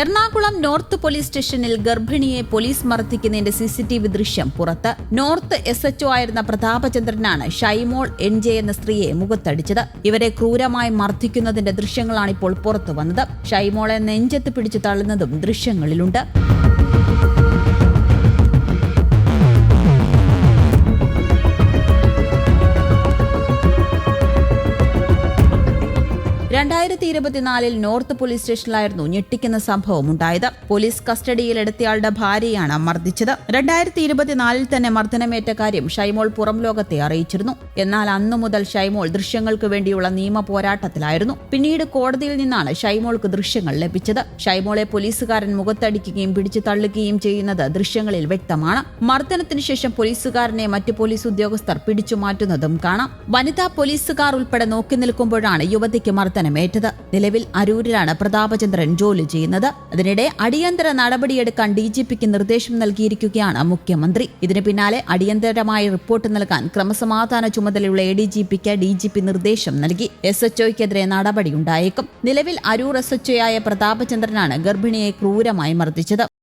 Ernakulam north police സ്റ്റേഷനിൽ ഗർഭിണിയെ police മർദ്ദിക്കുന്നതിന്റെ CCTV ദൃശ്യം പുറത്ത്. നോർത്ത് SHO ആയിരുന്ന പ്രതാപചന്ദ്രനാണ് ഷൈമോൾ NJ എന്ന സ്ത്രീയെ മുഖത്തടിച്ചത്. ഇവരെ ക്രൂരമായി മർദ്ദിക്കുന്നതിന്റെ ദൃശ്യങ്ങളാണിപ്പോൾ പുറത്തു വന്നത്. ഷൈമോളെ നെഞ്ചത്ത് പിടിച്ചു തള്ളുന്നതും ദൃശ്യങ്ങളിലുണ്ട്. 2024 നോർത്ത് പോലീസ് സ്റ്റേഷനിലായിരുന്നു ഞെട്ടിക്കുന്ന സംഭവം ഉണ്ടായത്. പോലീസ് കസ്റ്റഡിയിലെടുത്തയാളുടെ ഭാര്യയാണ് മർദ്ദിച്ചത്. 2024 തന്നെ മർദ്ദനമേറ്റ കാര്യം ഷൈമോൾ പുറം ലോകത്തെ അറിയിച്ചിരുന്നു. എന്നാൽ അന്നു മുതൽ ഷൈമോൾ ദൃശ്യങ്ങൾക്ക് വേണ്ടിയുള്ള നിയമ പോരാട്ടത്തിലായിരുന്നു. പിന്നീട് കോടതിയിൽ നിന്നാണ് ഷൈമോൾക്ക് ദൃശ്യങ്ങൾ ലഭിച്ചത്. ഷൈമോളെ പോലീസുകാരൻ മുഖത്തടിക്കുകയും പിടിച്ചു തള്ളുകയും ചെയ്യുന്നത് ദൃശ്യങ്ങളിൽ വ്യക്തമാണ്. മർദ്ദനത്തിന് ശേഷം പോലീസുകാരനെ മറ്റു പോലീസ് ഉദ്യോഗസ്ഥർ പിടിച്ചു മാറ്റുന്നതും കാണാം. വനിതാ പോലീസുകാർ ഉൾപ്പെടെ നോക്കി നിൽക്കുമ്പോഴാണ് യുവതിക്ക് മർദ്ദനമേറ്റത്. നിലവിൽ അരൂരിലാണ് പ്രതാപചന്ദ്രൻ ജോലി ചെയ്യുന്നത്. അതിനിടെ അടിയന്തര നടപടിയെടുക്കാൻ DGPക്ക് നിർദ്ദേശം നൽകിയിരിക്കുകയാണ് മുഖ്യമന്ത്രി. ഇതിന് പിന്നാലെ അടിയന്തരമായി റിപ്പോർട്ട് നൽകാൻ ക്രമസമാധാന ചുമതലയുള്ള ADGPക്ക് DGP നിർദ്ദേശം നൽകി. SHOയ്ക്കെതിരെ നടപടിയുണ്ടായേക്കും. നിലവിൽ അരൂർ SHO ആയ പ്രതാപചന്ദ്രനാണ് ഗർഭിണിയെ ക്രൂരമായി മർദ്ദിച്ചത്.